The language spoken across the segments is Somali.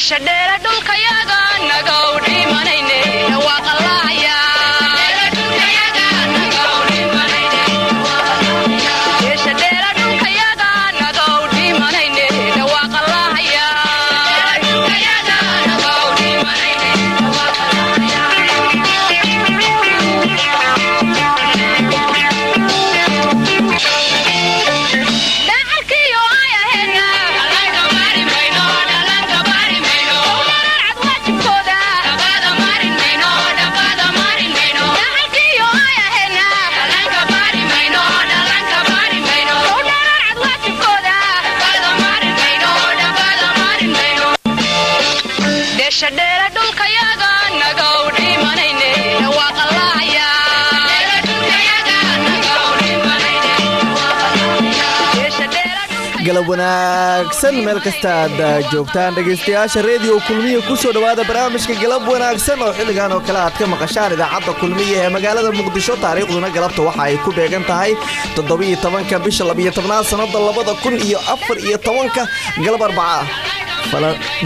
deeshadheera dhulkayaga nagaw dhimanayne waaqalaya galab wanaagsan meel kasta aad joogtaan dhageystayaasha radio kulmiye ku soo dhawaada barnaamijka galab wanaagsan oo xilligan oo kale aad ka maqashaan idaacadda kulmiye ee magaalada muqdisho taariikhduna galabta waxa ay ku beegan tahay 17 bisha 12 sanada 2014 galab arbaca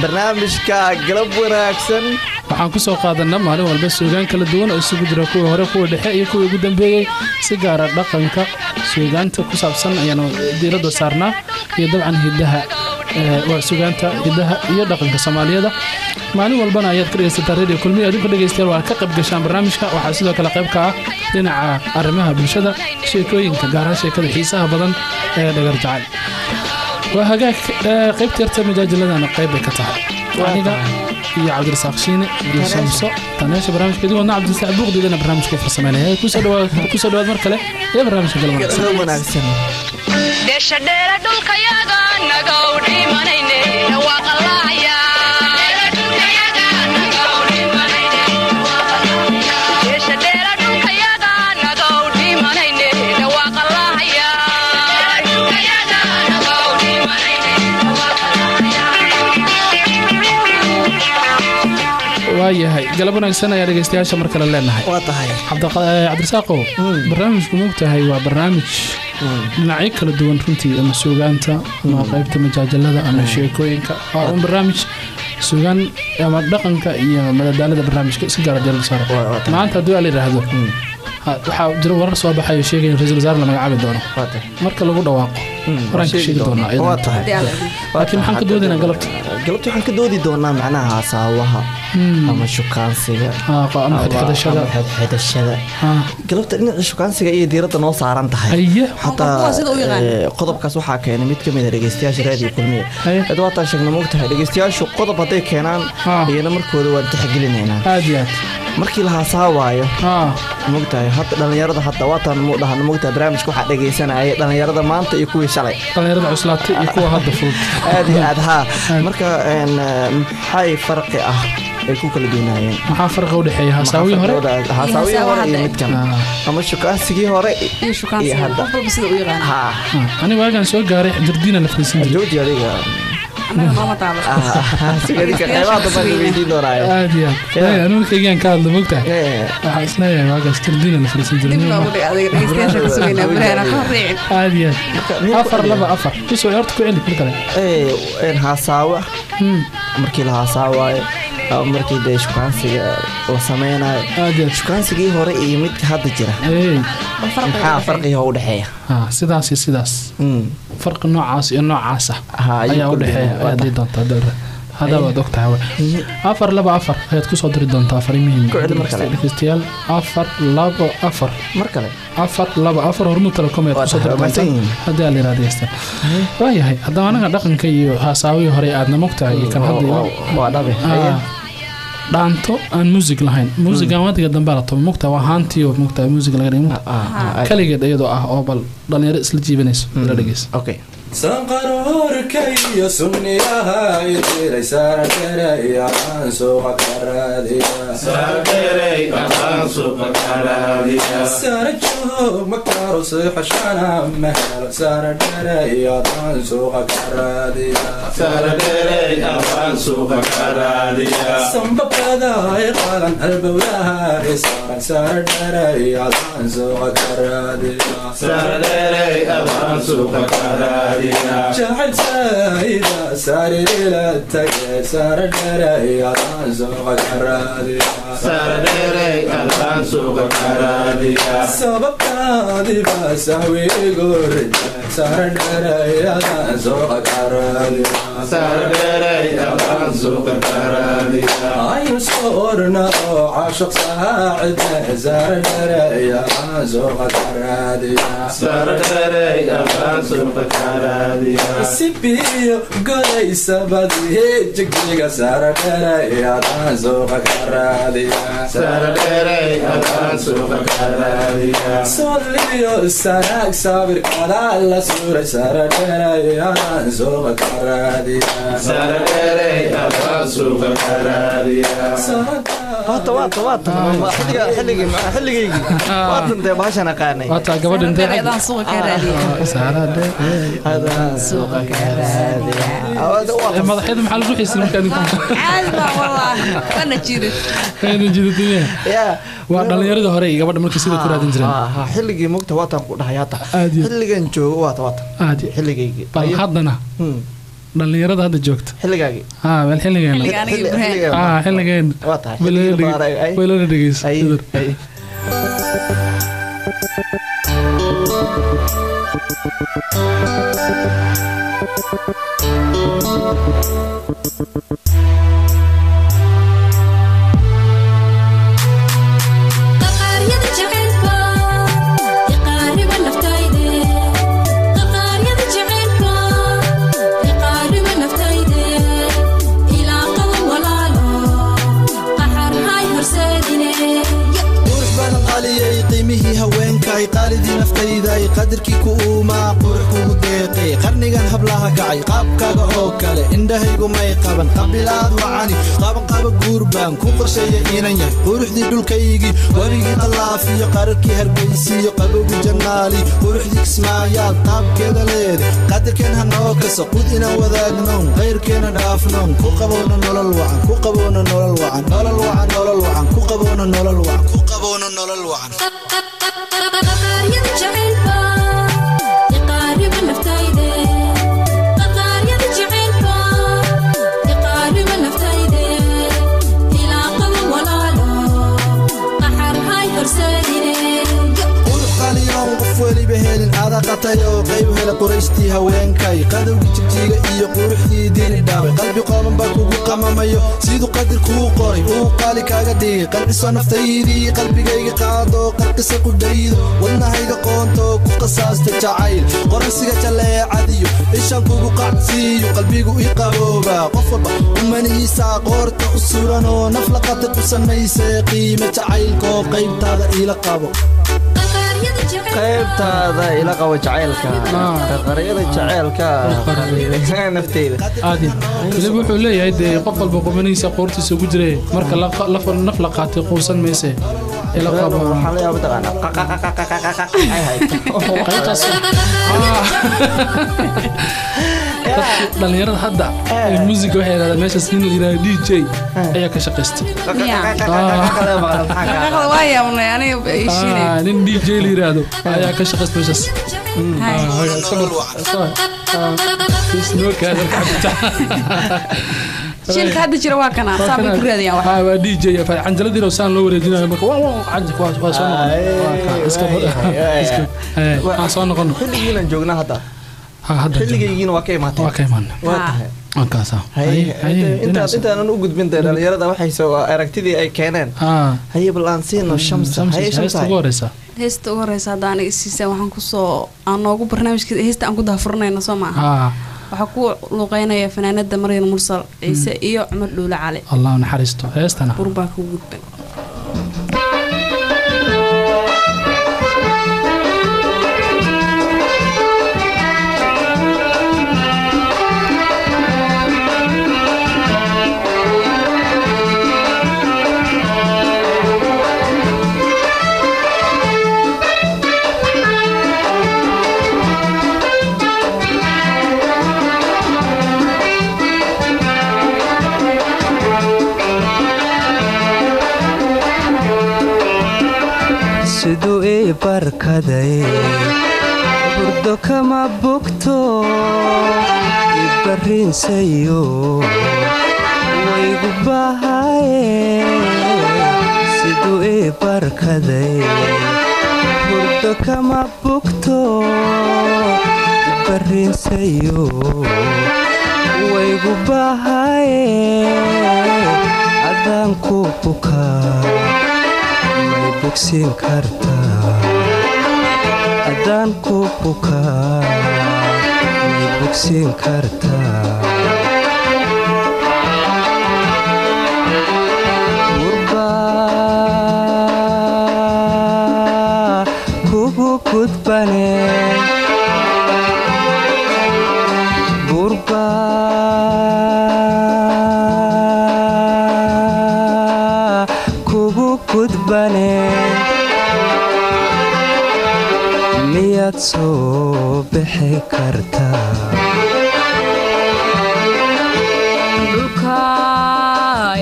barnaamijka galab wanaagsan waxaan ku soo qaadanaa maalin walba suugaan kala duwan oo isugu jira kuwa hore kuwa dhexe iyo kuwa ugu dambeeyay si gaar ah dhaqanka suugaanta ku saabsan ayaan diiradda saarnaa iyo dabcan hidaha waa suugaanta hidaha iyo dhaqanka Soomaaliyeed maalin walbana ayaad ka dhageysataa radio kulmiye adinku dhageystayaal waa ka qayb gashaan barnaamijka waxa sidoo kale qayb ka ah dhinaca arrimaha bulshada sheekooyinka gaar ah sheekada xiisaha badan ee dhagar jacayl waa hagaag qaybta yarta majaajiladana qayb ka tahay aniga iyo cabdirasaaq shiine iyo shamso taneesha barnaamijkeedu waa cabdirasaaq buuqdina barnaamijka farsameynaya ku soo dhawaad mar kale ee barnaamijka galab wanaagsan deeshadheera dhulkayaga nagaw dhimanayne waaqalaya waayahay galab wanaagsan ayaa dhageystayaasha mar kale leenahay waa tahay cabdirasaaqo barnaamijku moogtahay waa barnaamij dhinacyo kala duwan runtii ama suugaanta ama qaybta majaajalada ama sheekooyinka waa un barnaamij suugaan ama dhaqanka iyo madadaalada barnaamijka si gaar ah diiradda saara maanta haddii la yiraahdo waxaa jira warar soo baxay oo sheegaya in ra'iisul wasaare la magacaabi doono marka lagu dhawaaqo waranka sheegi doonaa laakiin maxaan ka doodaynaa galabta waxaan ka doodi doonaa macnaha saawaha ama shukaansiga ama xidhashada galabta dhinaca shukaansiga iyo diiradda noo saaran tahay hataa qodobkaas waxaa keenay mid ka mid ah dhageystayaasha radio kulmiye hadawaataan sheegna moogtahay dhageystayaashu qodob hadday keenaan iyana markooda waan tixgelinaynaa aad iyo aad markii la haasawaayo moogtahay hadda dhalinyarada hadda waataan muu dhahan moogtahay barnaamijka waxaa dhageysanaya dhalinyarada maanta iyo kuwii shalay dhalinyarada cuslaatay iyo kuwa hadda fudud aad iyo aad marka maxay farqi ah ay ku kala duwanaayeen maxaa farqi u dhaxeeya haasawii hore iyo midkan ama shukaansigii hore iyo hadda aniga waagaan soo gaaray jardiina la fariisan jiray jooji adiga anuunkaygaan ka hadla mogtahay waxaa isleeyahay waagaas jardiina la fariisan jiray aad iyo aad 4 kusoo horta ku celi kul kale haasaawa markii la haasaawayo markii de shukaansiga la sameynayo shukaansigii hore iyo midka hadda jira maxaa farqiga u dhaxeeya sidaas farqi noocaas iyo noocaas ayaa u dhaxeeya hadii doonto هذا هو دكتور 424 ayaad ku soo diri doontaa fariimihiin dhageystayaal 424 markale 424 hormuud telekom ayaad ku soo diri doontaa hadii la raadiyay waayahay hadda anaga dhaqanka iyo haasaawi hore aadna mogtahay kan hadda waa dhabe dhaanto aan music lahayn music aan wadiga dambe la tobo mogtahay waa haantiyo mogtahay music laga dhigmo kaligeed iyadoo ah oo bal dhalinyaro isla jiibanayso la dhageys okay sanqaroorkay iyo sunniyaha yiri saarkeeray aan soo qaraadiya sarjo makaro saxashana mahal saarkeeray aan soo qaraadiya sambabada ay qalan albawlaha saarkeeray aan soo qaraadiya جعل سايدة ساري ليلتك سار دري أطان سوق كرادي سار دري أطان سوق كرادي سبب كادي بسوي قرد سار دري أطان سوق كرادي سار دري أطان سوق كرادي أي صورنا عاشق ساعد سار دري أطان سوق كرادي سار دري أطان سوق كرادي سبيو قولي سبدي جيجا سار دري أطان سوق كرادي سار دري أطان سوق كرادي سوليو سارك صابر كلا سورة سار دري أطان سوق كرادي سار دري أطان سوق كرادي waata xilligaygi waatan dee baashan aqaanay waata gabadhan intee Adaan suuqa ka raadiyo. saarade Suuqa ka raadiyo. madaxyada maxaa lagu xiisay markaa ninkan Caadi baa wallahi. Wana jirin. ayna jidatiye yaa waa dhalinyarada hore iyo gabadha markii sida ku raadin jireen xilligii mugta waatan ku dhahay hata Aad iyo- xilligan joogo waata aad xilligaygi bal haddana dhalinyarada hadda joogta xilligaagi bal xilligeena Xilliga aniga Ibrahim. xilligeena waa tahay weylana dhegeysa qaqaariyada jacaylka iqaariba naftayde qaqaariyada jacaylka iqaariba naftayde ilaa qaban walaalo qaxarhay horseedine qurux badan qaliyay qiimihii haweenkay qaalidii naftayday qadarkii ku uumaa qurux kugu deeqay qarnigan hablaha kacay qaabkaaga oo kale indhahaygu may qaban qabilaad wacani qabanqaba guurbaan ku qorsheeya inan yahay quruxdii dhulkaygii webigii qalaafiyo qararkii hargeysiyo qabowgii jannaali quruxdii kismaayaad qaabkeeda leeda qadarkeen hanoo kaso qud inaan wadaagnoon qayrkeena dhaafnoon ku qaboona nolol wacan ku qaboona nolol wacan nolol wacan nolol wacan ku qaboona nolol wacan ku qaboona nolol wacan qaqaariyada jacaylka iqaariba naftayde qaqaariyada jacaylka iqaariba naftayde ilaa qaban walaalo qaxarhay horseedine qurux qaliyoon qof weliba helin aada qatayoo qayb hela quraystii haweenkay qadowgii jigjiga iyo quruxdii dini dhaabay qalbi qooban baa kugu qamamayo siduu qadir kuu qoray uu qaali kaaga dhigay qalbiso naftaydii qalbigayga qaado qarqisa qudhaydo wadnahayga qoonto ku qasaasta jacayl qoransiga jaleecadiyo ishaan kugu qacsiiyo qalbigu ii qaboobaa qof walba umanihiisaa qoorta u suranoo naf la qatar u samaysay qiime jacaylkoo qaybtaada iila qabo qaqaariyada jacaylka qaybtaada ila qabo jacaylka qaryada jacaylka nafteyda aadi waliba wuxuu leeyahay dee qof walba qubanihiisa qoortiisa ugu jire marka naf la qaatay quusan mayse ila qabo waxaa la yaaba taqaana qaybtaas dhalinyarada hadda ee muusiga waxay yidhahdaan meeshaas nin la yidhahdo DJ ayaa ka shaqaystay Qaqada waa yaabnay aniga ishiinay. nin DJ la yidhaahdo ayaa ka shaqaystay meeshaas Shilka hadda jira waa kana saabay ku raadiyaan wax. waa DJ canjaladii saan loo wareejinayo marka waa soo noqon soo noqon xilligiinan joognaa hadda hadda xilligaygiina waa ka imaatay waa ka imaan waa tahay ankaasa intaanan u gudbin dee dhalinyarada waxay soo aragtidii ay keeneen haye bal aan siino shamsa haye shamsa ugu horeysa Heesta ugu horeysa hadda aniga siisa waxaan ku soo aan noogu barnaamijka heesta aan ku daafurnayno soo maaha. Waxa ku luqeynaya fanaanada Maryam Mursal Ciise iyo Cumar Dhuule Cali. allah naxariisto heestana Qurbaa ku gudban. siduu ii barkaday hurdo kama bogto ibarrinsayo waygu bahaye siduu ii barkaday hurdo kama bogto ibarrinsayo waygu bahaye adaan ku bukaa may bogsiin kartaa adaan ku bukaa may bogsiin kartaa gurbaa kugu gudbane miyaad soo bixi kartaa dhulka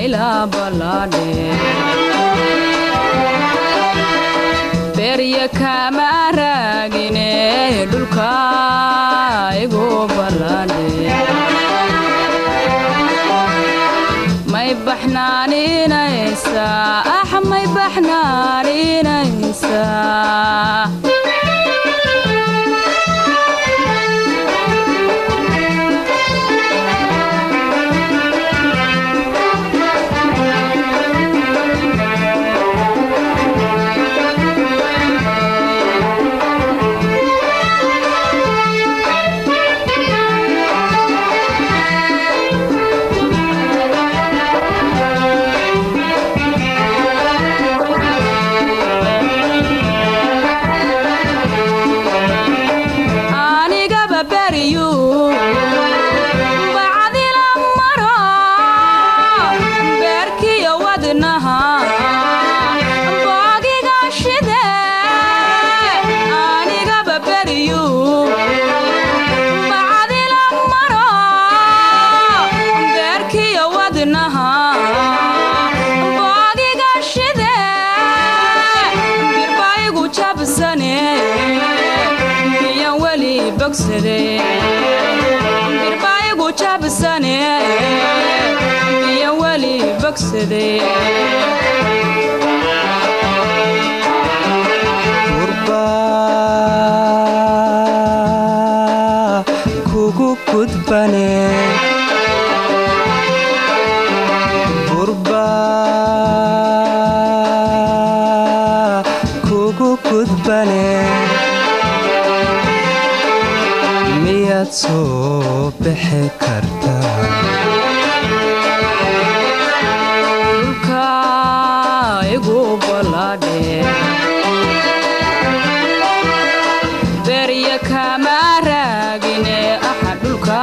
ilaa ballaadhe beerya kama raagine dhulka igu ballaadhe may baxnaaninaysaa may baxnaaninaysaa birbaayigu jabsane iyo weli bogsade gurbaa kugu gudbane gurbaa kugu gudbane miyaad soo bixi kartaa dhulka igu ballaadhe beerya kama raagine dhulka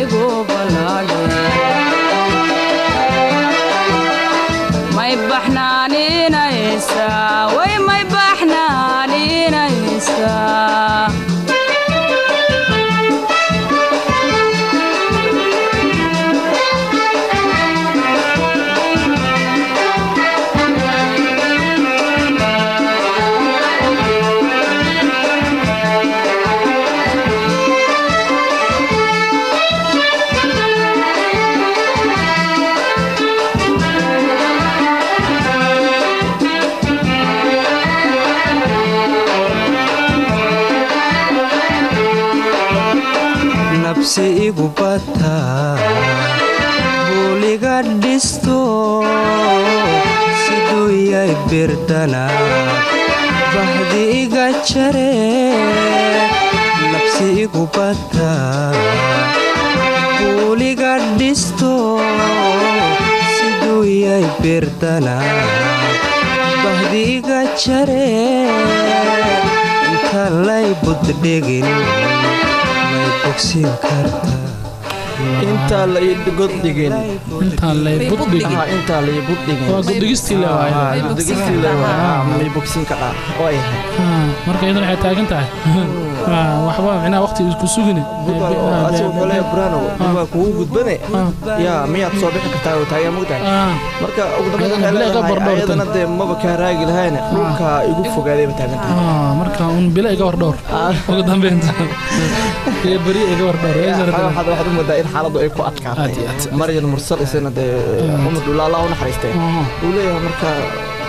igu ballaadhe may baxnaaninaysaa way may baxnaaninaysaa nabsi igu bataa buuliga dhisto siduu yay birdana bahdi iga jare nabsi igu bataa buuliga dhisto siduu yay birdana bahdi iga jare inta lay buddhigin inta la goddhigin waa guddigistii may bogsiin ka dhaa marka idan waxay taagan tahay waxba macnaa waqti isku sugine asoo kale Brano waa kugu gudbane ya miyaad soo bixi kartaa oo taagan mugtahay marka ugu dambeyn ayadana de maba ka raagi lahayn dhulka igu fogaaday bataagantahay marka un bila iga war dhowr ugu dambeyn ee bari iga war dhowr waxaad u moodaa in xaaladdu ay ku adkaatay Maryan Mursal isna de umad Allah u naxariistay uu leeyahay marka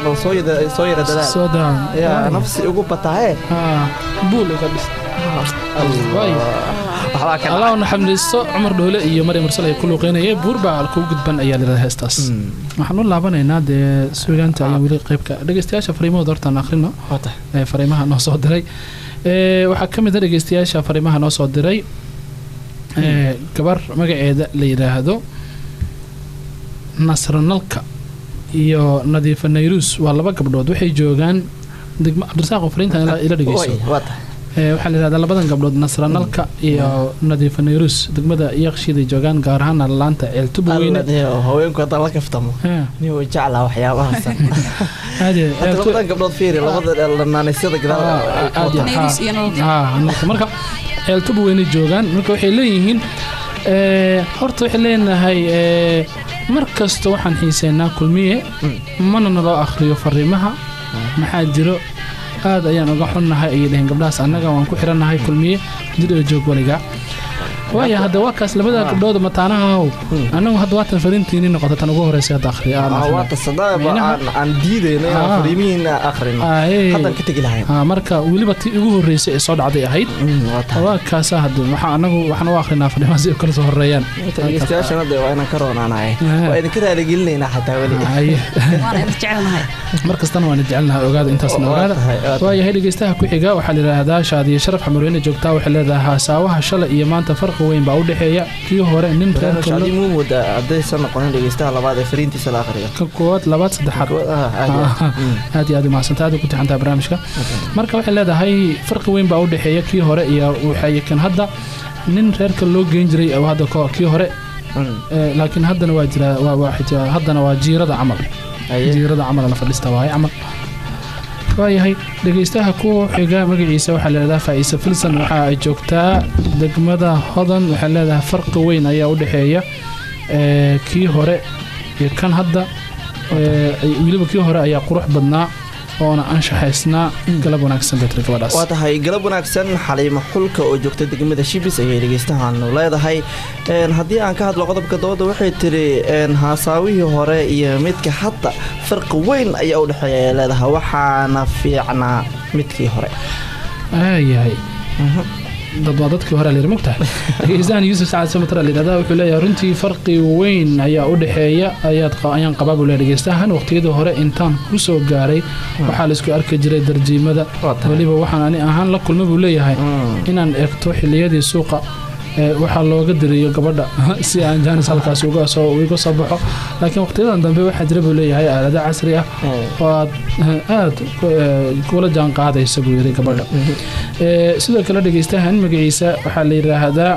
لو صوير دلال يا نفسي ugu bataaye buul ka dhis الله نحمديسو عمر دوله iyo Maryam Mursal ay ku luqeynayeen buurba ku gudban ayaa la heestaas waxaan u laabanaynaa de suugaanta ayaa wili qaybka dhageystayaasha fariimo doortan akhrino fariimaha noo soo diray waxa kamid ah dhageystayaasha fariimaha noo soo diray gabar magaceeda la yiraahdo Nasranalka iyo Nadiifa Nayrus waa laba gabdhood waxay joogaan degmo Cabdirasaaq Fariinta ila dhageyso waxa la yiraahdaa labadan gabdhood Nasranalka iyo Nadiifa Nayrus degmada Yaqshida joogaan gaar ahaan laanta Ceeltubo weyn haweenku hadda la kaftamo niyo jacla waxyaabahaas labadan gabdhood fiiri labada lanaanaysiga gadaal marka Ceeltubo weyn joogaan marka waxay leeyihiin horta waxay leenahay markasta waxaan xiiseynaa kulmiye mana nala akhriyo fariimaha maxaa jiro aad ayaan uga xunnahay ay dhayn gabdhaas annaga waan ku xiranahay kulmiye jidho joog waliga waaya hadda waa kaas labada gabdhood mataanaha anagu hadda waatan fariintiini noqoto tan ugu horeysa hadda akhriya waa tasadaaba aan diideynay fariimihiina akhrino haddan ka tagi lahayn marka waliba tii ugu horeysay ee soo dhacday ahayd waa kaas hadda waxa anagu waxaan u akhrinaa fariimaha si kala soo horeeyaan dhageystayaashana waa inaan ka roonaanahay waa idin ka raali gelinaynaa xataa wali waan jecelnahay markastana waan jecelnahay ogaada intaasna ogaada waayahay dhageystaha ku xiga waxaa la yiraahdaa Shaadiye Sharaf Xamarweyne joogtaa waxay leedahay haasawaha shalay iyo maanta farq weyn baa u dhaxeeya kii hore nin reer Shaadiye muu wada adeeysan noqon dhageystaha labaad ee fariintiisa la akhriyo ka kood labaad saddexaad aad ma santaad ku taxanta barnaamijka marka waxay leedahay farq weyn baa u dhaxeeya kii hore iyo waxay kan hadda nin reerka loo geyn jiray oo hadda kii hore laakiin haddana waa jira haddana waa jiirada camal la fadhista waay camal waayahay dhageystaha ku xiga magaciisa waxaa leedahay Faaiisa Filsan waxa ay joogtaa degmada Hodan waxa leedahay farqi weyn ayaa u dhaxeeya kii hore iyo kan hadda wiliba kii hore ayaa qurux badnaa oona anshaxaysnaa galab wanaagsan beetri gabadhaas waa tahay galab wanaagsan Xaliimo Xulka oo joogta degmada Shibis ayay dhageystahan leedahay haddii aan ka hadlo qodobka dooda waxay tiri haasaawihii hore iyo midka hadda farqi weyn ayaa u dhaxeeya leedahay waxaana fiicnaa midkii hore ayahay dadkii hore leeyahay mugtahay dhageystahan Yuusuf Saad Samatra leeyahay wuxuu leeyahay runtii farqi weyn ayaa u dhaxeeya ayaan qabaab u leeyahay dhageystahan waqtiyada hore intaan ku soo gaaray waxa la isku arki jiray darjiimada waliba waxaan ani ahaan la kulmay buu leeyahay inaan eegto xilliyadii suuqa waxa looga diriyo gabadha si aan jaanis halkaas uga soo baxo laakiin waqtiyadan dambe waxa jira buu leeyahay aalada casri ah oo aad kula jaan qaadaysa buu yiri gabadha sidoo kale dhageystahan magaciisa waxa la yiraahdaa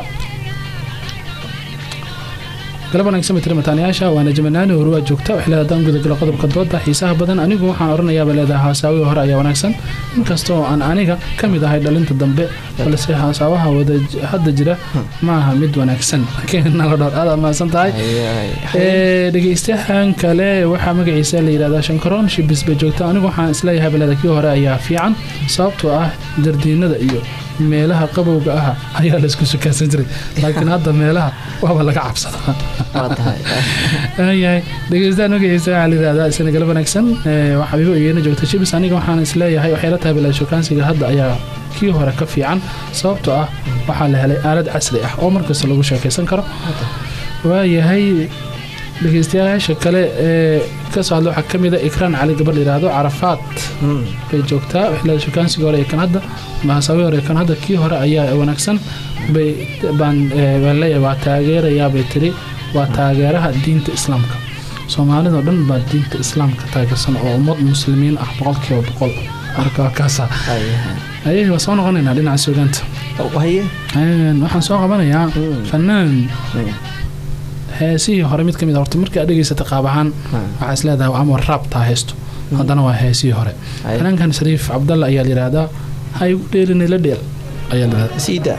galab wanaagsan mitri mataaniyaasha waana jamanaani horuwa joogta wax leedahay guud gala qodobka dooda xiisaha badan anigu waxaan oranayaa leedahay haasawi hore ayaa wanaagsan inkastoo aan aniga kamid ahay dhalinta dambe balse haasawaha wada hadda jira ma aha mid wanaagsan keenna la dhor aad ma santahay dhageystahan kale waxa magaciisa la yiraahdaa Shankaroon Shibis ba joogta anigu waxaan isleeyahay leedahay kii hore ayaa fiican sababtoo ah jardiinada iyo meelaha qabowga ah ayaa la isku sukaasan jiray laakiin hadda meelaha waaba laga cabsadaa dhageystahan magaciisa waxaa la yiraahdaa isna galab wanaagsan waa xabiibo iyana joogta Shibis aniga waxaan isleeyahay waxay la tahay bilaa shukaansiga hadda ayaa kii hore ka fiican sababtoo ah waxaa la helay aalad casri ah oo markasta lagu sheekaysan karo waayahay dhageystayaasha kale ka soo hadlo waxa kamid ah Ikraan Cali gabadh yiraahdo Carafaad bay joogtaa wixii shukaansiga hore kan hadda maasawi hore kan hadda kii hore ayaa wanaagsan bay baan leeyahay taageerayaa bay tiri waa taageeraha diinta islaamka Soomaalida dhan baa diinta islaamka taageersan oo ummad muslimiin ah 100% marka kaasa ayay soo noqonayna dhinaca suugaanta waxaan soo qabanayaa fanaan heesii hore mid kamid ah horta markii aad dhageysatay qaab ahaan waxa is leedahay waa amar raab taa heesto haddana waa heesii hore fanaankan Shariif Cabdalla ayaa yiraahdaa hay u dheelinay la dheel ayaa la siida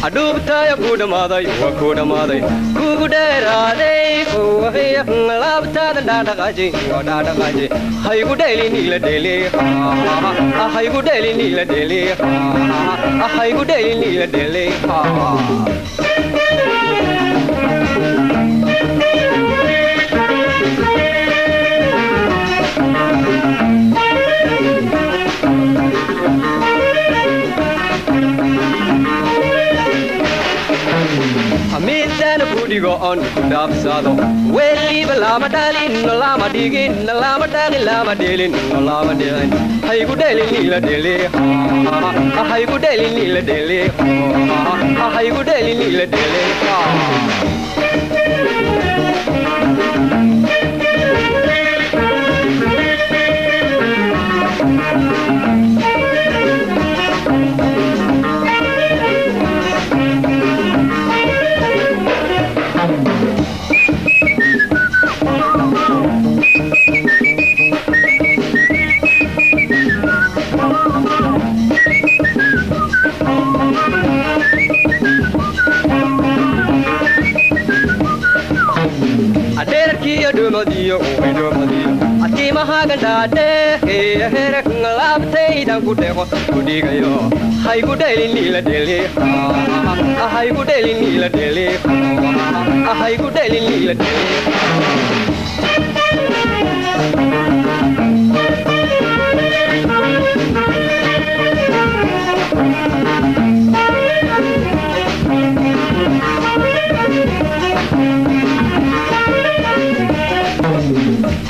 adubtaya ku dhamaaday waa ku dhamaaday kugu dheeraaday kuwahiya laabtaada dhaadhaqaaji waa dhaadhaqaaji haygu dheeliniila dheele haygu dheeliniila dheele haygu dheeliniila dheele midaan ku dhigo on ku dhaafsado weliba lama dhalin lama dhigin lama dhaqin lama dhelin lama dhicin haygu dheeliniila dheele haygu dheeliniila dheele haygu dheeliniila dheele adeerkiyo dhumadiyo uidhumadiyo atiimahagandhaadhe herek laabtaydan ku dheqo ku dhigayo haygu dheeliniila dhele haygu dheeliniila dhele haygu dheeliniila dhele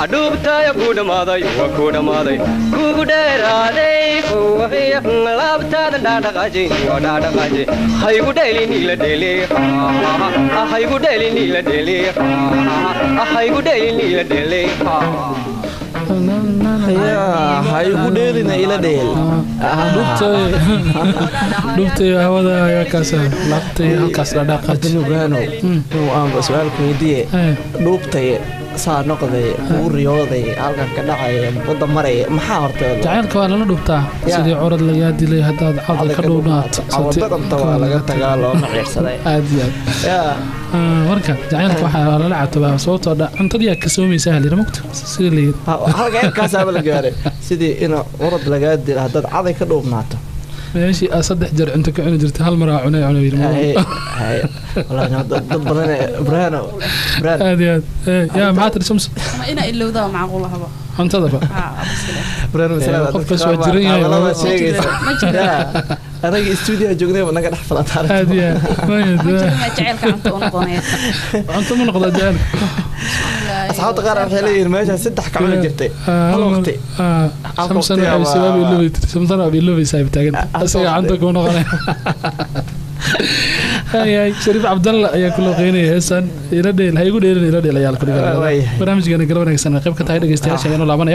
adubtaya ku dhamaaday waa ku dhamaaday kugu dheeraaday kuwahiya laabtaada dhaadhaqaaji waa dhaadhaqaaji haygu dheeliniila dheele haygu dheeliniila dheele haygu dheeliniila dheele haygu dheelina ila dheel dhubtay hawada ayaa kaas laabtay halkaas dhaqaajinugano aan su'aal ku weydiye dhubtay saa noqday uu riyooday halkan ka dhacay wada maray maxaa hortay jacaylka waa lala dhubtaa sidii curad laga dilay hadaad cad ka dhowdaato wadada waa laga tagaa loo maciirsaday aad marka jacaylka waxa lala cabtaa sababtoo dhan cuntadii ka soomaysaa hal ramagto sidii leeyahay halka kaas aba la gaaray sidii in curad laga dilay hadaad cad ka dhowdaato ماشي أصدق جر أنت كأنه جرت هالمرة عنا هاي والله ضد برهانة هذه يا معاتر الشمس ما إنا إلا وذا معقولة هبا أنت ذا برهانة مسألة قف كسوة جرية والله شيء أنا استوديو جوجني وأنا قاعد أحفظ أتعرف هذه ما جعلك أنت من قضاء جعلك أصحاب تقارن حاليا ماشي ست حكمنا جبتي هل وقتي شمسنا أبي سباب اللوبي شمسنا أبي اللوبي سايب تاجن أسيء عندك ونقطة هاي شريف عبد الله يا كل غيني حسن يردي هاي يقول يردي لا يالك برنامج جانا قلبنا كسنة قبل كتايد جستياش يعني لا بنا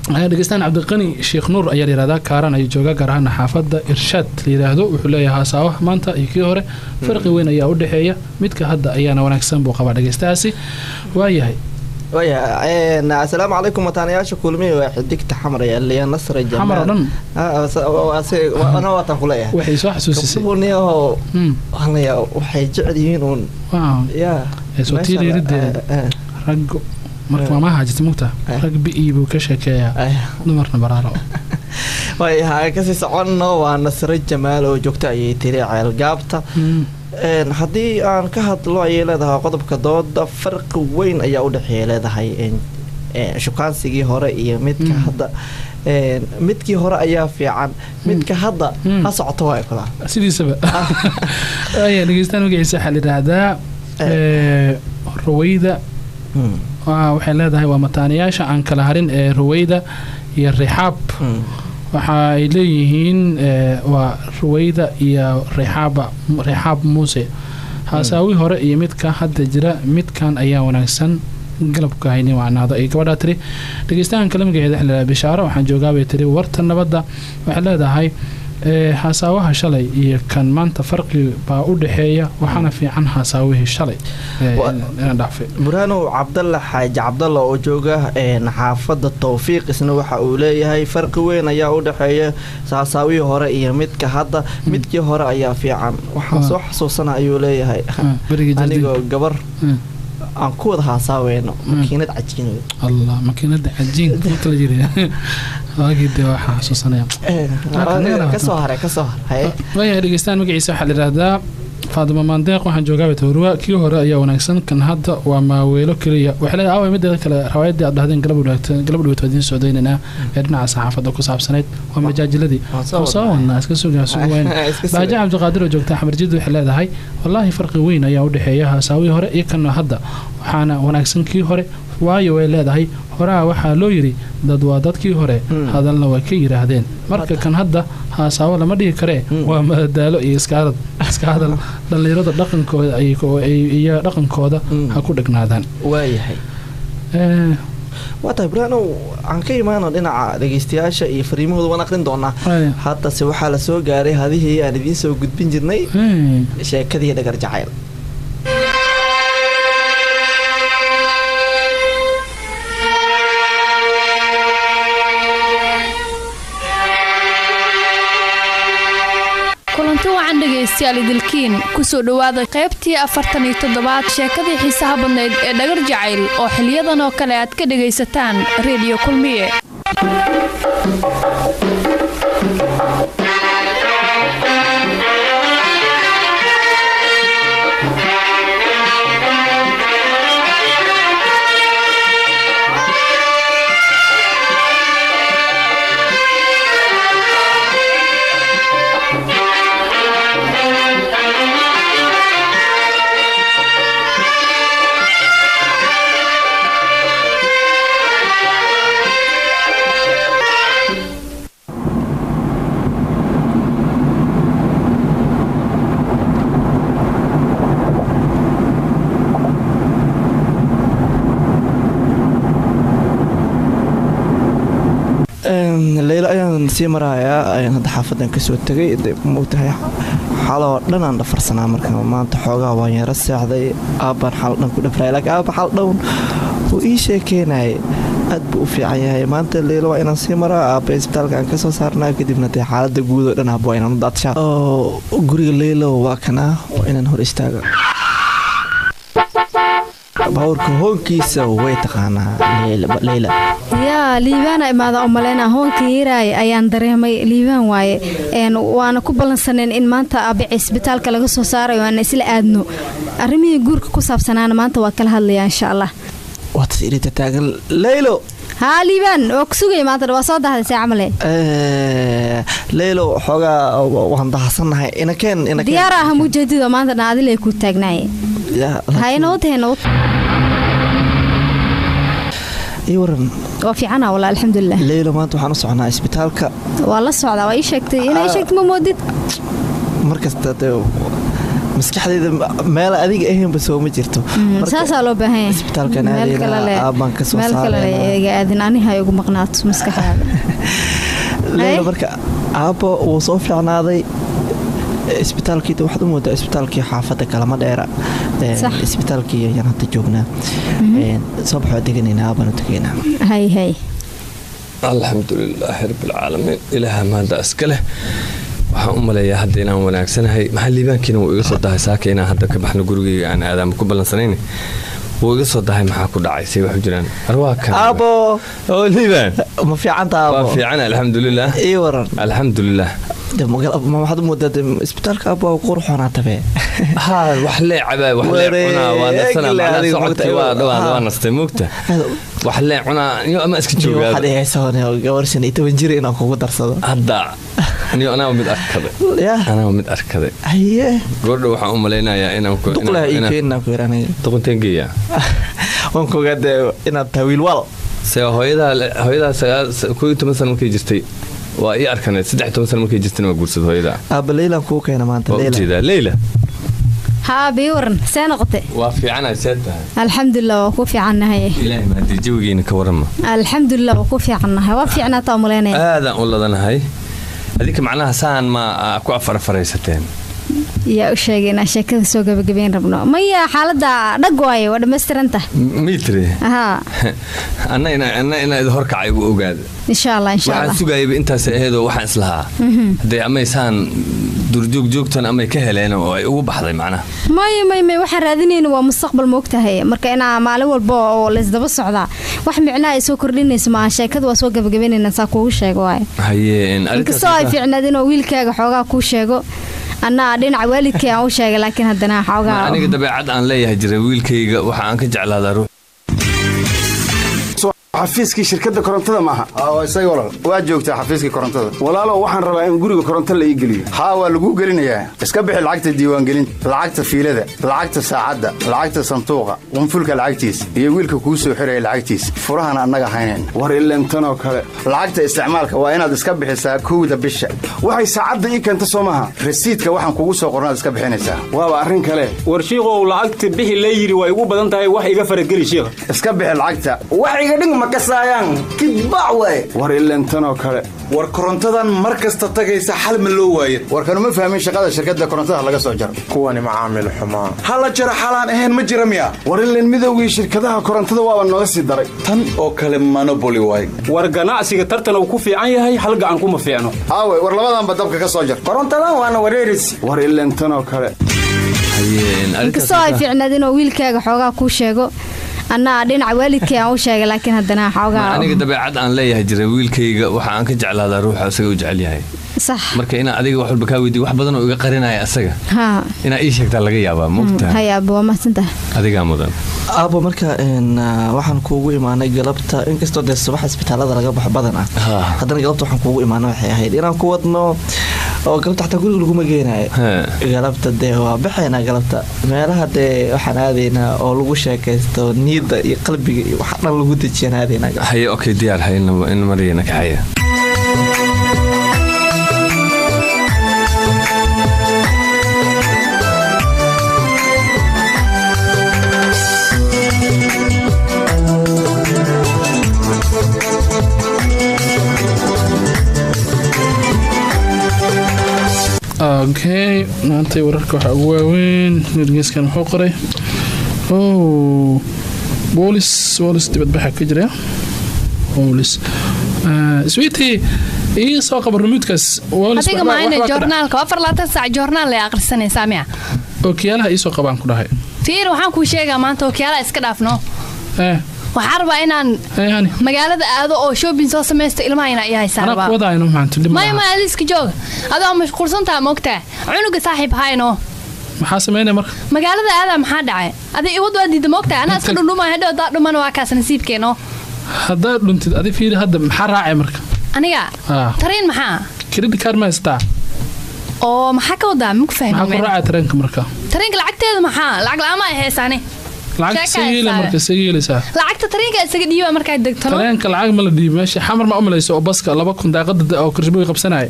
يا دقيستان عبد القني شيخ نور ayaa yiraahdaa kaaran ay jooga gaar ahaan xaafadda Irshad liiraahdo wuxuu leeyahay saawax maanta iyo kii hore farqi weyn ayaa u dhaxeeya midka hadda ayaana wanaagsan buu qabaa dhageystaasi waayahay السلام عليكم متانياش كلمي واحد ديك حمر اللي هي نصر الجمال حمر دم انا وطن كليه وحي سو حسوسي كبوني هو والله waxay jecelihiin يا سوتي يرد رق marka ma haajito mugta rag biibu ka sheekeeyaa dumarna baraaro way haa ka sii soconno waa Nasr Jamaal oo joogta ay tiri ceel gaabta haddii aan ka hadlo ay leedahay qodobka dooda farqi weyn ayaa u dhaxeeya leedahay shukaansigii hore iyo midka hadda midkii hore ayaa fiican midka hadda ha socoto way kala sidiisaba ay dhageystaan magaciisa xal iraahdaa ruwayda waxay leedahay waa mataaniyaasha aan kala harin ee ruwayda iyo rixaab waxa ay leeyihiin waa ruwayda iyo rixaab muuse haasaawi hore iyo midka hadda jira midkan ayaa wanaagsan galabka hayni wacnaado ay gabadhaa tiri dhegeystahan kale magaceeda xilligaa bishaaro waxaan joogaabay tiri warta nabadda waxay leedahay haasaawaha shalay iyo kan maanta farqi baa u dhaxeeya waxaana fiican haasaawihii shalay inaan dhaafay buraano cabdalla xaaji cabdalla oo jooga xaafadda tawfiiq isna waxa uu leeyahay farqi weyn ayaa u dhaxeeya haasaawihii hore iyo midka hadda midkii hore ayaa fiican waxaan soo xasuusana ayuu leeyahay anigoo gabar aan ku wada haasaaweyno makiinad cajiin allah makiinada cajiin kala jira waagide waxa xasuusanaya kasoo haray way dhageystaan magaciisa waxa la yiraahdaa Faadima Mandeeq waxaan joogaa Tawruwa kii hore ayaa wanaagsan kan hadda waa maaweelo kaliya waxa la aaway mid kale rawaayadii aad dhahdeen galab dhawtadin Soodaynina dhinaca saxaafada ku saabsaneed waa majaajiladii soo wanaas ka soo weyn baaja Cabdi Qaadir oo joogta Xamar Jid waxa leedahay wallahi farqi weyn ayaa u dhaxeeya haasawi hore iyo kan hadda waxaana wanaagsan kii hore waayo way leedahay horaa waxaa loo yiri dad waa dadkii hore hadalna way ka yiraahdeen marka kan hadda haasawo lama dhigi kare waa madadaalo iyo iska hadal dhalinyarada dhaqankooda iyo dhaqankooda ha ku dhignaadaan waayahay wata Bruno aan ka imaano dhinaca dhageystayaasha iyo fariimahooda waan aqrin doonaa hadda se waxaa la soo gaaray hadihii aan idin soo gudbin jirnay sheekadii dhagar jacayl dhegeystayaal idilkiin ku soo dhawaada qaybtii 47aad sheekadii xiisaha badneyd ee dhagar jacayl oo xiliyadan oo kale aad ka dhageysataan Radio Kulmiye sii maraya ayaan hadda xaafadan ka soo tagay moogtahay xaloo dhan aan dhafarsanaa marka maanta xoogaa waan yara seexday aabbaan xal dhan ku dhafray laakiin aabba xal dhown uu ii sheekeynayay aad buu u fiican yahay maanta leylo waa inaan sii maraa aabba isbitaalka aan ka soo saarnaa kadibna dee xaaladda guud oo dhan aabba waa inaan u daadshaa oo guriga leylo waa kanaa oo inaan hor istaago bawrka hoonkiisa way taqaanaa Leila yaa liibana imaada umaleena hoonka yiraay ayaan dareemay liiban waaye waana ku balansaneen in maanta aabe isbitaalka laga soo saaray oo aan isla aadno arrimihii guurka ku saabsanaana maanta waa kala hadlayaa insha Allah waad siirita taagan Leilo ها ليبان وكسوغي ما ترى وصاد هذا ساعة عمله ليلو حاجة وهم ضحصنا إن كان ديارها مجددة ما ترى هذا اللي كنت تجناي هاي نوت هي نوت يورن وفي عنا والله الحمد لله ليلو ما أنتوا حنصعنا إسبتالك والله الصعدة وإيشكت أنا إيشكت ممودت مركز تدو maskaxdayda meel adiga ahayn ba soo ma jirto marka loo baahan isbitaalka naadina aaban ka soo saaray meel kale aadin aniga ay ugu maqnaato maskaxdaada leeyahay marka aabo uu soo fiicnaaday isbitaalkii waxaad u moodaa isbitaalkii xaafadda kalama dheera isbitaalkii ayaan hadda joognaa soo baxo deganayna aaban u tagaynaa hay alxamdulilaahi rabbil caalamiin ilaaha maanta iskale waxaan u maleeyaa hadda inaan wanaagsanahay maxaa liibaankiina wuu iga soo dahay saaka inaan hadda ka baxno gurigayga aan aadaama ku ballansanayn wuu iga soo dahay maxaa ku dhacay say wax jiraan arwaakan abo oo liibaan ma fiicanta abo waa fiican alxamdulilah ii waran alxamdulilah ma waxaad u moodaa isbitaalka abo qurxoonaa tabe ha wax leecaba wax leecuna waa nasana macna socodkii waa nastay moogta wax leecuna iyo ama iska joogaa waxaad haysaa gawarshan 12 jir inaan kugu darsado hadda أنا مد أركض أنا مد أركض أيه قرر وحنا ملينا يا إنا تقولها إيكينا كوراني تقول تنجيا وانكو قد إنا تاويل وال سوا هيدا كويت مثلا ممكن يجستي وأي أركنت سدحت مثلا ممكن يجستي ما قلت هيدا أب ليلى كوكا أنا ما أنت ليلى ها بيورن سنقطة وفي عنا سيدها الحمد لله وكوفي عنها إلهي ما أنت جوجين كورما الحمد لله وكوفي عنها وفي عنا طامولين هذا والله أنا هاي هذيك معناها سان ما أكو أفر فريستين يا أشياء شكل سوق بجبين ربنا ما هي حالة دقواي ولا مسترنته ميتري ها أنا إذا هرك عيب وقاد إن شاء الله إن شاء الله waxaan sugayay inta saheedo waxaan islahaa haday amaysaan durjoog joogtan ama ka heleen oo ay ugu baxday macnaha may waxaan raadinayna waa mustaqbal moogtahay marka ina maalin walba oo la isdaba socda wax micnaa ay soo kordhinayso ma sheekadu waa soo gabagabeynayna saa kuugu sheego waay hayeen arrinta soo ay fiicnaadin oo wiilkaaga xoogaa ku sheego ana dhinac waalidkay aan u sheegay laakiin haddana xoogaa aniga dabeecad aan leeyahay jiray wiilkayga waxa aan ka jeclaadaa ruux xafiiskii shirkadda korontada maaha isaga walaal waa joogtaa xafiiskii korontada walaalo waxaan rabaa in guriga koronto la ii geliyo haa waa lagu gelinayaa iska bixi lacagta diiwaangelinta lacagta fiilada lacagta saacadda lacagta sanduuqa qunfulka lacagtiisa iyo wiilka kuu soo xiraya lacagtiisa furahana annaga haynayn war ilentanoo kale lacagta isticmaalka waa inaad iska bixisaa kowda bisha waxay saacadda ii keenta soo maaha rasiidka waxaan kugu soo qornaad iska bixinaysaa waaba arrin kale war shiiqow lacagta bixi la yidhi way ugu badan tahay wax iga farageli shiiqa iska bixi lacagta wax iga dhig war ilentanoo kale war korontadan mar kasta tagaysa xal ma loo waaye war kanuma fahmin shaqada shirkadda korontada laga soo jaro kuwani macaamil xumaa hala jara xalaan ahayn ma jira miya war ilen midowgii shirkadaha korontada waaba nooga sii daray tan oo kale monopoly waay war ganacsiga tartan uu ku fiican yahay hal gacan kuma fiicno aaway war labadanba dabka ka soo jar korontadan waana wareerisi war ilentanoo kale hayeen inkastoo ay fiicnaadin oo wiilkaaga xoogaa ku sheego ana dhinac waalidkay aan u sheegay laakiin haddana xoogaa aniga dabeecad aan leeyahay jiray wiilkayga waxa aan ka jeclaadaa ruuxa asaga u jecel yahay صح marka ina adiga wax walba ka weydiiyo wax badan oo iga qarinaya asaga ha ina ii sheegtaa laga yaabaa mugta haya boo ma santa adiga mudan abo marka waxaan kuugu imaanay galabta inkastoo de subax isbitaalada laga baxo badan ah haddana galabta waxaan kuugu imaanay waxay ahayd inaan ku wadno oo galabta xataa guriga lagu mageenayo galabta dee waa baxaynaa galabta meelaha dee waxaan aadaynaa oo lagu sheekaysto niyadda iyo qalbiga iyo waxa dhan lagu dejiyaan aadaynaa haye okay diyaar hayna in mariyana kacaya okay maanta wararka waxa ugu waaweyn nirgeyskan wuxuu qoray boolis dibadbaxa ka jira boolis sweetie iyo soo qabar remote-kaas adiga maayna joornaalka 24 saac joornaal la akhrisanaysaa miya okiyaalaha ii soo qabaan ku dhahay fiir waxaan ku sheegaa maanta okiyaalaha iska dhaafno waxaan rabaa inaan magaalada aado oo shopping soo samaysto ilmaha ina ay haysan rabaa ana wadayno maanta dib ma adiska joog adoo mashquulsan tahay moogtaa cunuga saaxiib hayno maxaa sameynay marka magaalada aada maxaa dhacay adiga iwad waa diiday moogtaa ana iska dhundhuma hadhow daa dhuman waa kaas nasiibkeeno haddaa dhuntid adi fiiri hadda maxaa raacay marka aniga tareen maxaa credit card ma haystaa oo maxaa ka wadaa ma ku fahmin maxaa ku raacay tareenka marka tareenka lacagteeda maxaa lacag la'aan ay haysaane lacag sayla marka saylaysa lacagta tareenka isaga dhiiba marka degto tareenka lacag ma la dhiib meesha xamar ma umalayso oo baska 2,000 daaqada oo kirshbooy qabsanay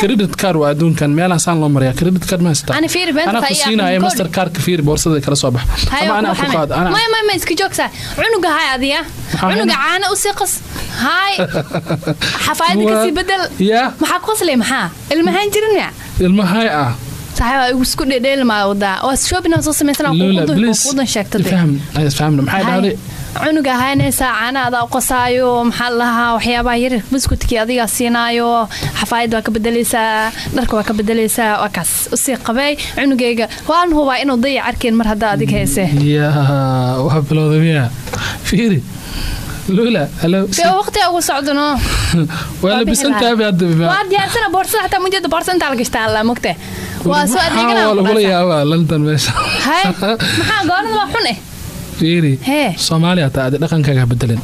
credit card waa adduunkan meel aan loo mariyaa credit card ma haystaa ana fiir benta ana ku siinay master card ka fiir boorsada kala soo bax ama ana ku qaad ana ma iska joogsa cunuga hay adiga cunuga caana u siqas hay xafaayada ka sii bedel maxaa qoslay maxaa ilmahan jirina ilmahay صحيح isku dheedheelma wada oo shopping soo sameysana qudan sheegtay faham maxay dhahday cunuga haynaysa caanaada qosaayo maxaa lahaa waxyaabaha yar biskuutkii adiga siinaayo xafaayad waa ka bedelaysaa dharka waa ka bedelaysaa waa kaas u sii qabay cunugayga waan hubaa inuu dayac arkeen mar hadda adiga heese waa bilowday fiiri لولا هلا في وقت أول سعودنا ولا بسنت أبي هذا وادي أنا بورصة حتى مجد بورصة أنت على قشطة الله مكته وسؤال ديجنا ولا يا لندن بس هاي محا قارن ما حنه فيري Soomaaliya taa dhaqanka ka bedelan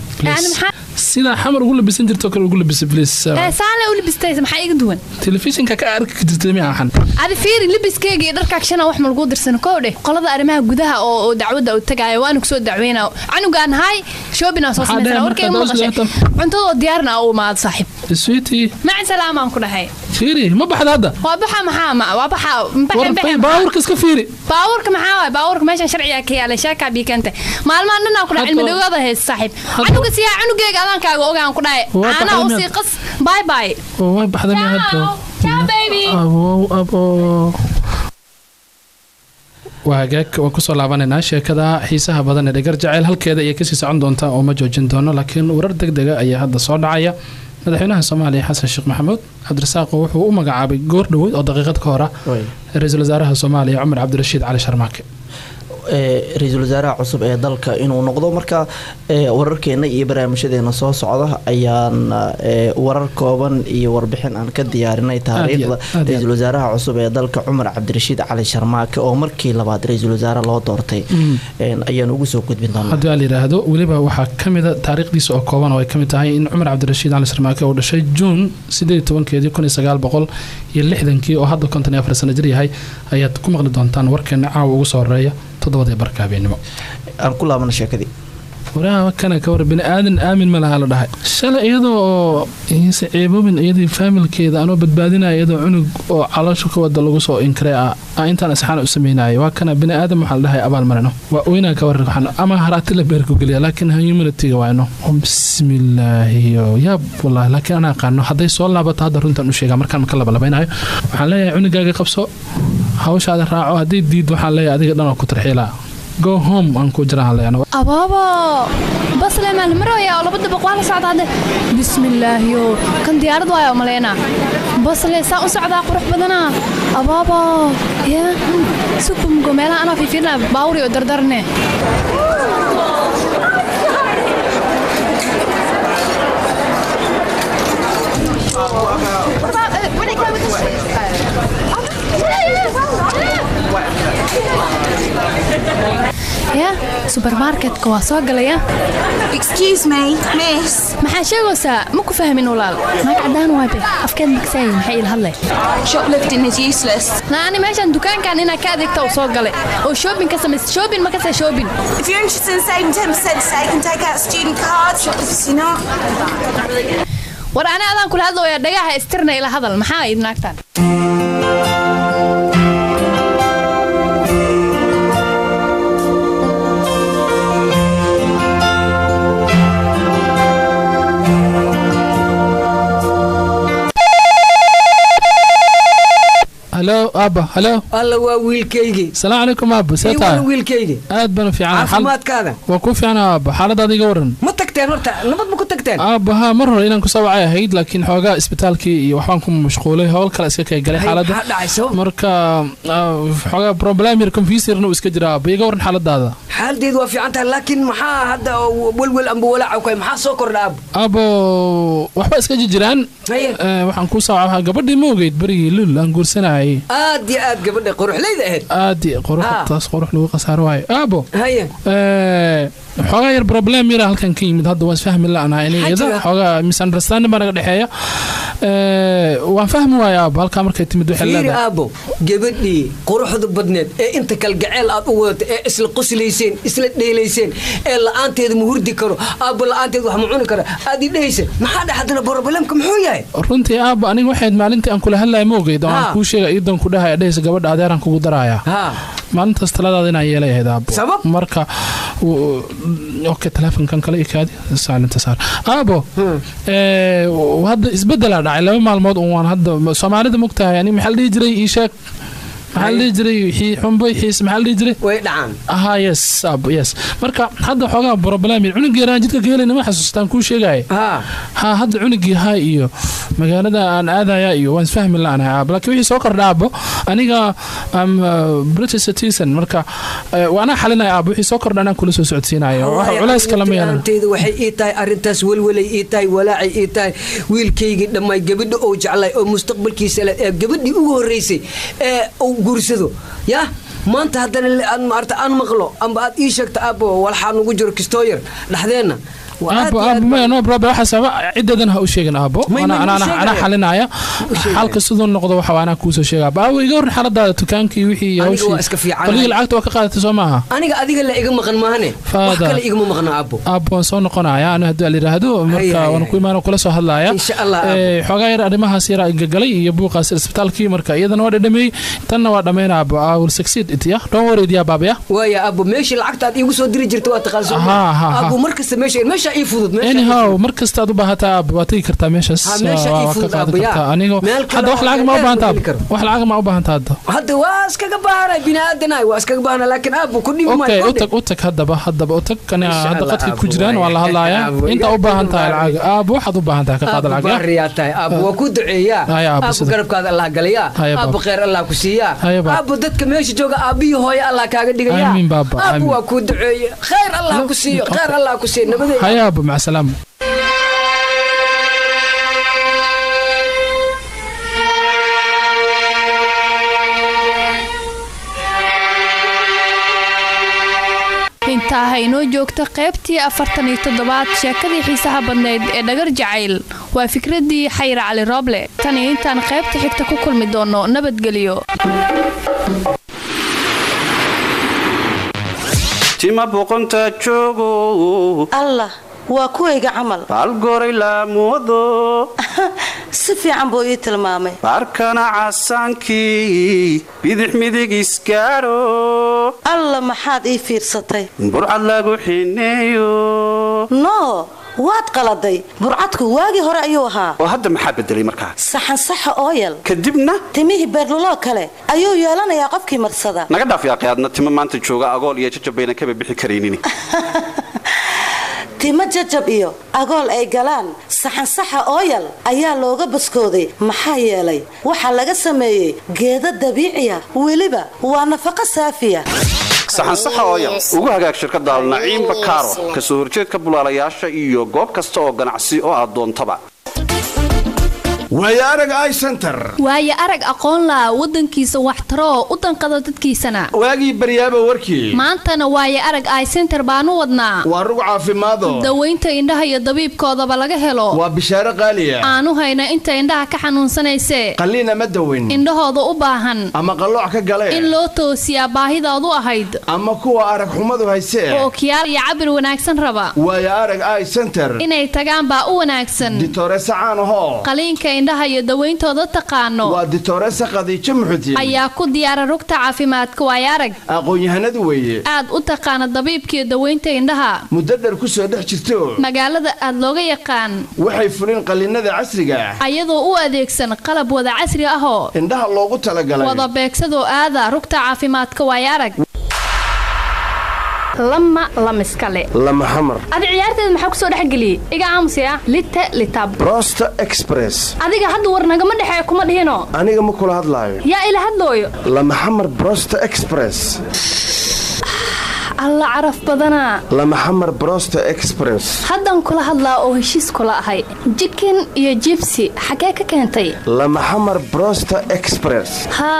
sida xamar ugu labisan jirto kale ugu labis please saala ugu labistay maxay iga duwan telefishinka ka arki jirtay ma ahan hada fiiri labiskeyga iyo dharka action wax ma lagu dirsan koodhe qolada arrimaha gudaha oo dacwada u tagayo waan ku soo dacweynaa canugan hay shopping soo sameeyay warkay ma qashay cuntada diyaarna oo maad saaxib sweetie ma salaamaan ku dhahay fiiri ma baxda hadda waa baxa maxaa waa baxa baawurka iska fiiri baawurka maxaa waay baawurka meeshan sharciga ka yaala shaaka biikanta maalmahan dhanaa kula cilmi dhawada hees saaxiib canuga siya canugeyga adaankaaga ogaan ku dhahay ana u sii qas bye bye way baxda ma hadda ciao baby abo waagaag waan kusoo laabanaynaa sheekada xiisaha badan ee dhagar jacayl halkeeda ayay kasii socon doontaa oo ma joojin doono laakiin warar degdega ayaa hadda soo dhacaya madaxweynaha soomaaliya xasan sheekh maxamuud cabdirasaaq wuxuu u magacaabay goor dhaweyd oo daqiiqad ka hor ah ra-iisul wasaaraha soomaaliya cumar cabdirashiid cali sharmaake ra-iisul wasaaraha cusub ee dalka inuu noqdo marka wararkeena iyo barnaamijyadeena soo socda ayaan warar kooban iyo warbixin aan ka diyaarinay taariikhda ra-iisul wasaaraha cusub ee dalka cumar cabdirashiid cali sharmaake oo markii labaad ra-iisul wasaare loo doortay ayaan ugu soo gudbin doonaa haddii la yiraahdo weliba waxaa kamida taariikhdiisa oo kooban oo ay kamid tahay in cumar cabdirashiid cali sharmaake uu dhashay juun 18 1960 oo hadda 54 sano jir yahay ayaad ku maqli doontaan warkeena caawa ugu soo horeeya todobada barka habeenimo aan ku laabana sheekadii waraha kana ka war bini aadan aamin ma laha la dhahay shalay iyadoo ceeboobin iyadii faamilkeeda anoo badbaadinaya iyadoo cunug oo caloosha ka wada lagu soo inkray intaan asxaan u sameynaayo waa kana bini aadan waxaa la dhahay abaal marino waa oynaa ka war ama haraati la beerku geliya laakiin humanity-ga waayno bismillaahi yaab wallaahi laakiin anaa qaano hadday soo laabato hadda runtan u sheegaa markaan maka labalabeynayo waxaan leeyahay cunugaaga qabso hawshaada raaco haddii diid waxaan leeyahay adiga dhan oo ku tarxiilaa go home aan ku jiraan leeyana ababa bas leeman maraya oo labada boqol socdaade bismillaahi kan diyaarad waayo maleena bas leesa u socdaa qurux badana ababa ya sukum gomeela ana fiirna baawri oo dardarne يا سوبرماركت كواسو قليا Excuse me, miss. maxaa sheegaysaa ma ku fahmin walaal ma cadaan waabe afkeed maksay maxay ila hadlay Shoplifting is useless. naani meeshan dukaankan ina ka adeegta oo soo galay oo shopping ka sameys shopping ma ka say shopping If you're interested in saving 10%, say you can take out a student card. Shoplifters, you know. war ana adaan kula hadlaya dhagaha istirna ila hadal maxaa idnaagtaan هلو أبا هلو الله ويلكيجي السلام عليكم أبا سيتا ويلكيجي أدبنا في عنا عافمات كذا وكوفي أنا أبا حالة هذه قورن ما تكتين ورتا نبض ما كنت تكتين أبا ها مرة إنا نكسب عيا هيد لكن حوجا إسبتالكي وحنكم مشغولة هول كلا إسكاك جالي حالة مركا حوجا بروبلام يركم في سيرنا وإسكجرا بيجورن حالة هذا حال دي وفي عنتها لكن محا هذا ولول أم ولا عوكي محا سكر الأب أبا وحبا إسكاج جيران وحنكون ساعة قبل موجود بري لول أنقول سنة هاي آدي آد قبل قروح ليه ده آدي قروح تاس قروح لو قصار واي أبو هيا حوجا بروبلام يرا هالكن كي مد هذا واس فهم لا أنا يعني إذا حوجا misunderstand مرة دحية وفهم واي أبو هالكامر كيتمدو حلا ده أبو قبلني قروح ضبطني أنت كالجعل أبوات إسل قسليسين إسل ديليسين إلا أنت إذا مهردي كرو أبو لا أنت إذا حمعون كرو أدي ليس ما حدا حدنا بروبلامكم حوياي runtii aaba aniga waxayd maalintii aan kula hadlaay moogay oo aan ku sheegay iidan ku dhahay adheys gabadha adeeran kugu daraaya maalintaas taladaada inaan yeelay ahayd aabo marka okay telefonkan kale ikaadi saalinta saar aabo hadda isbedela dhacay laba maalmood oo waan hadda Soomaalida mugtahay yani maxal dhigi jiray ii sheeg maxal dhigi jiray wixii xunbay xiis maxal dhigi jiray way dhacaan aha yes aabo yes marka hadda xogaa problem cunugii raajidka ka helayna ma xasuustaan ku sheegay ha hadda cunugii ha iyo magaalada aan aadaya iyo waan fahmi laanahay aabo laakiin wixii soo kordhaabo aniga am British citizen marka waana xalinay aabo wixii soo kordhana kula soo socodsiinayo waxa culays kala ma yeelan anteedu waxay ii tahay arintaas walwalay ii tahay walaaci ii tahay wiilkayga dhamay gabadha oo jeclay oo mustaqbalkiisa ee gabadhii ugu horeysay ee guursado ya maanta hadana aan maarta aan maqlo amba aad ii sheegta abo walxaan ugu jiro kistooyar dhaxdeena aabo ma no problem waxa sabab ciidadan ha u sheegin aabo ana xalinaya halka sidoo noqdo waxa waana ku soo sheega aabo iga hor xaladaada tukaankii wixii hawshii qaliil lacagta waa ka qaadatay Soomaha aniga adiga la iga maqan maahane wax kale iga maqan aabo soo noqonaya ana hadii la yiraahdo marka waan ku imaan kula soo hadlaaya xogaa yar arimahaas yar galay iyo buuqaas isbitaalkii marka iyadana waa dhadhamay tanna waa dhameynaa aabo will succeed itiya don't worry dia baabaya waya aabo meeshii lacagta aad igu soo diri jirtay waa taqaanso aabo markasta meesha ay fudud anyhow markasta aad u baahataa aabo waa tagi kartaa meeshaas waa ka qaadan kartaa aniga hadda wax lacag ma u baahantaa wax lacag ma u baahantaa hadda waa iskaga baahanay bini'aadanay waa iskaga baahanay laakiin aabo ku dhimi maayo u tag haddaba u tag kana hadda qadka ku jiraan waa la hadlaaya inta u baahantaa lacag aabo waxaad u baahantaa ka qaad lacag baariyaatay aabo waa ku duceeyaa aabo garabkaada Allah galaya aabo khayr Allah ku siiya aabo dadka meesha jooga aabihi hooyo Allah kaaga dhigaya aabo waa ku duceeyaa khayr Allah ku siiyo khayr Allah ku siiyo nabadii haya aabo mac salaam inta aynoo joogto qaybtii 47 sheekadii xiisaha badneed ee dhagar jacayl waa fikradii Xayr Cali Roble tan intaan qaybta xigta ku kulmi doono nabadgeliyo tima boqonta joogo Allah waa kuwayga camal bal goray la moodo si fiican buu ii tilmaamay barkana casaankii bidix midig iskaaro alla maxaad ii fiirsatay burcad lagu xineeyo no waad qaladay burcadku waagi hore ayuu ahaa oo hadda maxaa bedelay markaa saxan saxa ooyal kadibna timihii beerlulo kale ayuu yeelanayaa qofkii marsada naga dhaaf yaa qiyaadna timo maanta jooga agool iyo jajabayna kaba bixi kareenin timo jajab iyo agool ay galaan saxan saxa ooyal ayaa looga baskooday maxaa yeelay waxa laga sameeyay geedo dabiici ah weliba waa nafaqo saafiya saxan saxa ooyal ugu hagaag shirkadda Naciim Bakaaro ka soo horjeedka bulaalayaasha iyo goob kasta oo ganacsi oo aad doontaba waaya arag ay center waaya arag aqoon la wadankiisa wax taro u danqada dadkiisana waagi baryaaba warkii maantana waaya arag ay center baanu wadnaa waa rug caafimaado daweynta indhaha iyo dabiibkoodaba laga helo waa bishaaro qaali ah aanu hayna inta indhaha ka xanuunsanayse qalliin ama daweyn indhahooda u baahan ama qalooc ka galeen in loo toosiyaa baahidaadu ahayd ama kuwa arag xumadu haysee oo kiyaal iyo cabir wanaagsan raba waaya arag ay center inay tagaan baa u wanaagsan ditore sacaan ho qaliinka indhaha iyo daweyntooda taqaano waa ditore Khadiija Muxudiin ayaa ku diyaar rugta caafimaadka waaya arag aqoon-yahanadu weeye aad u taqaan dabiibkii daweynta indhaha muddo dheer ku soo dhex jirto magaalada aad looga yaqaan waxay fulin qaliinada casriga ah ayadoo u adeegsan qalab wada casri ah oo indhaha loogu talagalay wada beegsado aada rugta caafimaadka waaya arag lama iskale lama xamar adi ciyaarteed maxaa ku soo dhaxgeliyay iga aamusiya litab Prosta Express adiga hadda war nagama dhaxay kuma dhihino aniga ma kula hadlaayo yaa ila hadlooyo lama xamar Prosta Express alla caraf badana lama xamar Prosta Express haddan kula hadlaa oo heshiis kula ahay chicken iyo gypsy xagee ka keentay lama xamar Prosta Express ha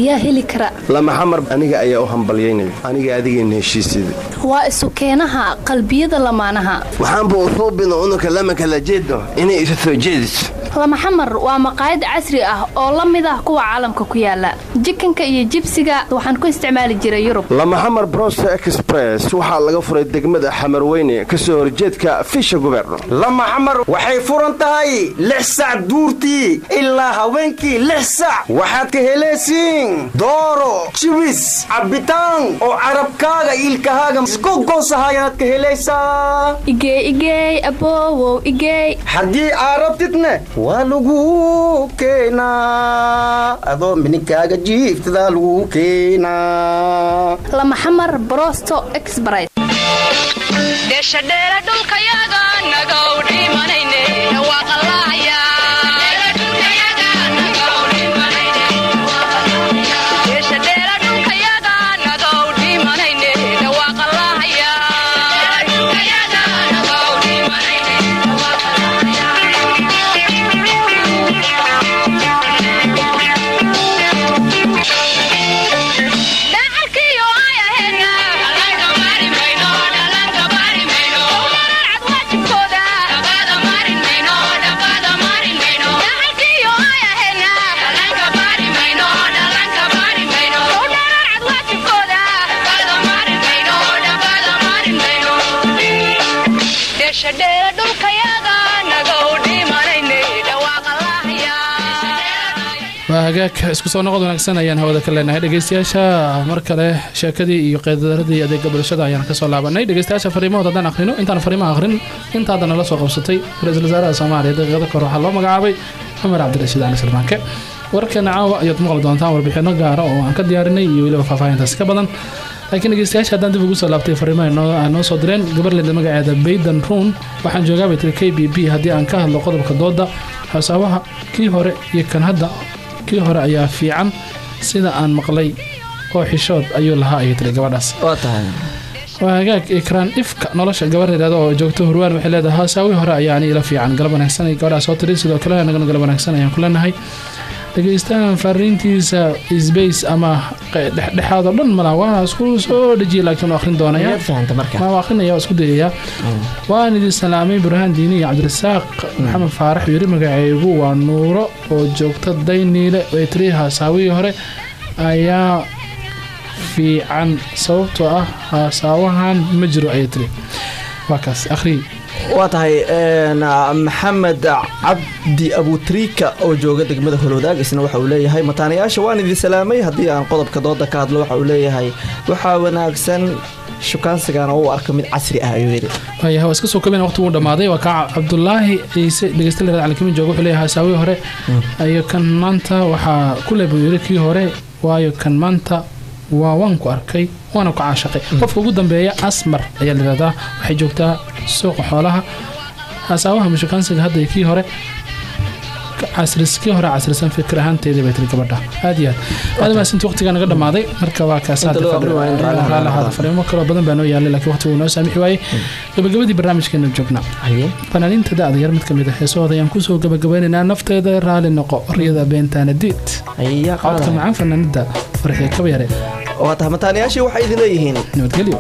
yaa heli kara lama xamar aniga ayaa u hambalyeynay aniga adigeen heshiisida waa isu keenaha qalbiyada lamaanaha waxaan buu soo bino unka lama kala jeedo inay isu soo jeediso lama xamar waa maqaayad casri ah oo la mid ah kuwa caalamka ku yaala chickenka iyo gypsiga waxaan ku isticmaali jiray Yurub lama xamar Prosta Express waxa laga furay degmada Xamarweyne ka soo horjeedka Fisha Goberno lama xamar waxay furan tahay 6 saac duurtii ilaa haweenkii 6 saac waxaad ka helaysiin dooro chibis cabitaan oo carabkaaga ilkahaaga gogosahayaad ka helaysaa igey aboow igey hadii aarabtidne waa lagu keenaa adoo minikaaga jiiftada lagu keenaa lama xamar Prosta Express deeshadheera dhulkayaga naga u dhimanayne waa qalaya deeshadheera dhulkayaga naga u dhimanayne waa qalaya dacalkiyo ay aheena shadheera dhulkayaga naga u dhimanayne dhawaaqa lahaya waa hagaag isku soo noqod wanaagsan ayaan hawada ka leenahay dhegeystayaasha mar kale sheekadii iyo qeydaradii adeega bulshada ayaan ka soo laabanay dhegeystayaasha fariimahooda haddaan akhrino intaan fariimaha akhrin intaada nala soo qabsatay ra-iisul wasaaraha soomaaliya daqiiqada kor waxaa loo magacaabay cumar cabdirashiid cali salmaanke warkeena caawa ayaad maqli doontaan warbixino gaara oo aan ka diyaarinay iyo weliba faahfaahintaasi ka badan laakiin dhegeystayaasha haddaan dib ugu soo laabtay fariimaha noo soo direen gabarleeda magaceeda baydan ruun waxaan joogaa bay tiri KBB haddii aan ka hadlo qodobka dooda xisaabaha kii hore iyo kan hadda kii hore ayaa fiican sida aan maqlay oo xishood ayuu lahaa ayay tiri gabadhaas waa hagaag ikraan ifka nolosha gabarheeda oo joogto hurwaan waxay leedahay haasaawii hore ayaa aniila fiican galab wanaagsan ay gabadhaas soo tiri sidoo kale anagana galab wanaagsan ayaan ku leenahay dhegeystahan fariintiisa isbays ama dhexdhexaad oo dhan malaha waa isku soo dhejiyay laakiin waa akhrin doonaya waa akhrinaya isku dayaya waan idin salaamay burhaan diini iyo cabdirasaaq maxamed faarax yiri magacaygu waa nuuro oo joogta dayniile way tiri haasaawii hore ayaa fiican sababtoo ah haasaawahan ma jiro ayay tiri waa kaas akhri waa tahay maxamed cabdi abutriika oo jooga degmada holowdaag isna waxa uu leeyahay mataanayaasha waan idin salaamay haddii aan qodobka dooda ka hadlo waxa uu leeyahay waxaa wanaagsan shukaansigana u arka mid casri ah ayuu yidhi waa iska soo kobina waqtigu dhamaaday waa ka cabdulaahi ciise dhegeystayaal calikimin jooga wuxuu leeyahay haasaawi hore ayo kan maanta waxaa ku leebuu yidhi kii hore waayo kan maanta waa waan ku arkay waana ku caashaqay qofka ugu dambeeya asmar ayaa layidhahdaa waxay joogtaa suuqa xoolaha hasaawaha mushukaansiga hadda kii hore casrisan fikir ahaanteedii bay tiri gabadha aad iyo aad maasintii waqtigaa naga dhammaaday marka waa kaasaada fariimo kaloo badan baa noo yaalay laakiin waqtigu noo saamixi waayey gabagabadii barnaamijkeena joognaa fanaaniinta da-da yar mid ka mid ah heesahooda ayaan kusoo gabagabeynaynaa nafteeda raali noqo riyada beentaana diid codka macaan fanaanida farxiya kaba yare waa tahay mataanayaashii waxay idin leeyihiin nabadgelyo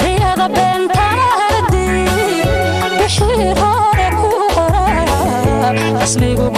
riyada beenta ismigu